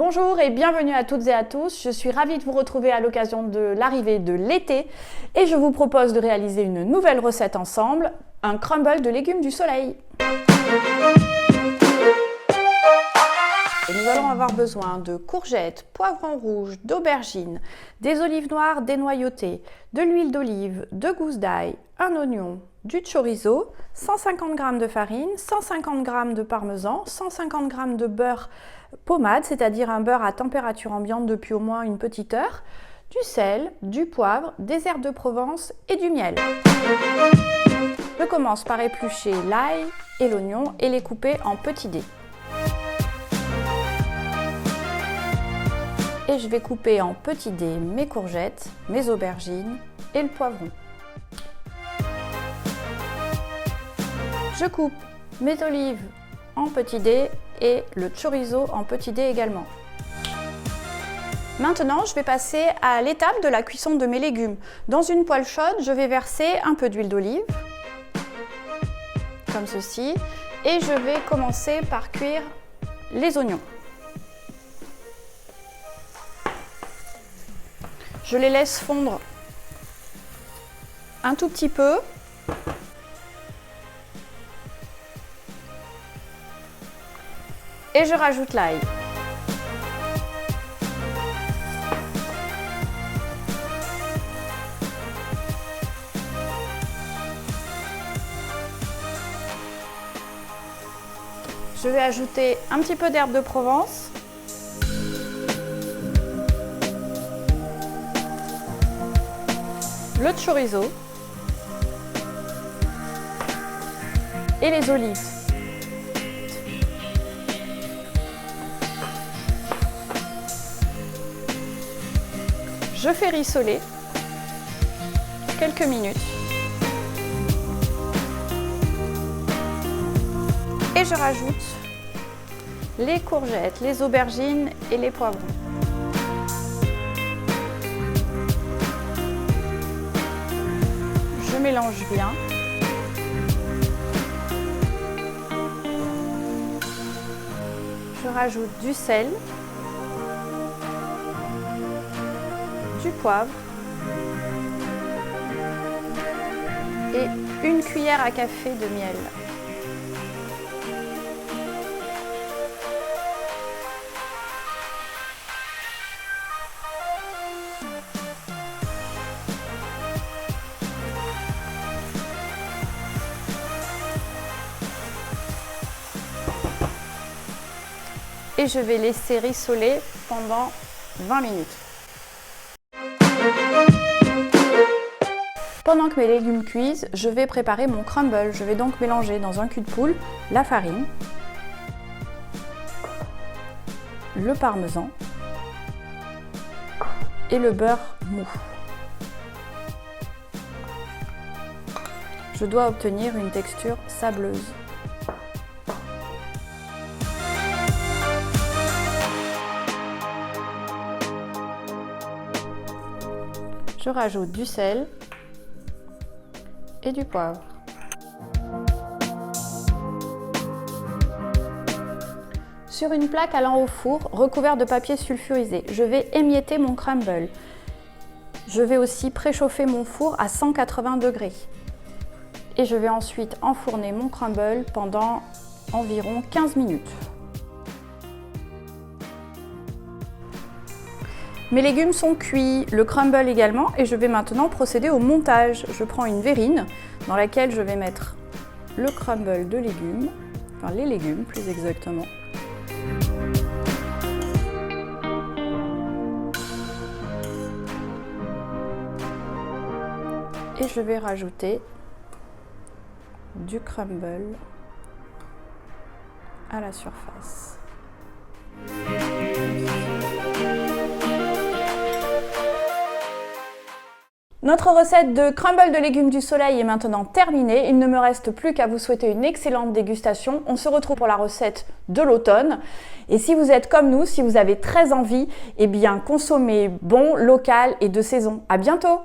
Bonjour et bienvenue à toutes et à tous, je suis ravie de vous retrouver à l'occasion de l'arrivée de l'été et je vous propose de réaliser une nouvelle recette ensemble, un crumble de légumes du soleil. Et nous allons avoir besoin de courgettes, poivrons rouges, d'aubergines, des olives noires dénoyautées, de l'huile d'olive, de gousses d'ail, un oignon, du chorizo, 150 g de farine, 150 g de parmesan, 150 g de beurre pommade, c'est-à-dire un beurre à température ambiante depuis au moins une petite heure, du sel, du poivre, des herbes de Provence et du miel. Je commence par éplucher l'ail et l'oignon et les couper en petits dés. Et je vais couper en petits dés mes courgettes, mes aubergines et le poivron. Je coupe mes olives en petits dés et le chorizo en petits dés également. Maintenant, je vais passer à l'étape de la cuisson de mes légumes. Dans une poêle chaude, je vais verser un peu d'huile d'olive, comme ceci, et je vais commencer par cuire les oignons. Je les laisse fondre un tout petit peu. Et je rajoute l'ail. Je vais ajouter un petit peu d'herbe de Provence. Le chorizo et les olives. Je fais rissoler quelques minutes et je rajoute les courgettes, les aubergines et les poivrons. Je mélange bien. Je rajoute du sel, du poivre et une cuillère à café de miel. Et je vais laisser rissoler pendant 20 minutes. Pendant que mes légumes cuisent, je vais préparer mon crumble. Je vais donc mélanger dans un cul de poule la farine, le parmesan et le beurre mou. Je dois obtenir une texture sableuse. Je rajoute du sel et du poivre. Sur une plaque allant au four, recouverte de papier sulfurisé, je vais émietter mon crumble. Je vais aussi préchauffer mon four à 180 degrés. Et je vais ensuite enfourner mon crumble pendant environ 15 minutes. Mes légumes sont cuits, le crumble également, et je vais maintenant procéder au montage. Je prends une verrine dans laquelle je vais mettre le crumble de légumes, enfin les légumes plus exactement. Et je vais rajouter du crumble à la surface. Notre recette de crumble de légumes du soleil est maintenant terminée. Il ne me reste plus qu'à vous souhaiter une excellente dégustation. On se retrouve pour la recette de l'automne. Et si vous êtes comme nous, si vous avez très envie, eh bien consommez bon, local et de saison. À bientôt!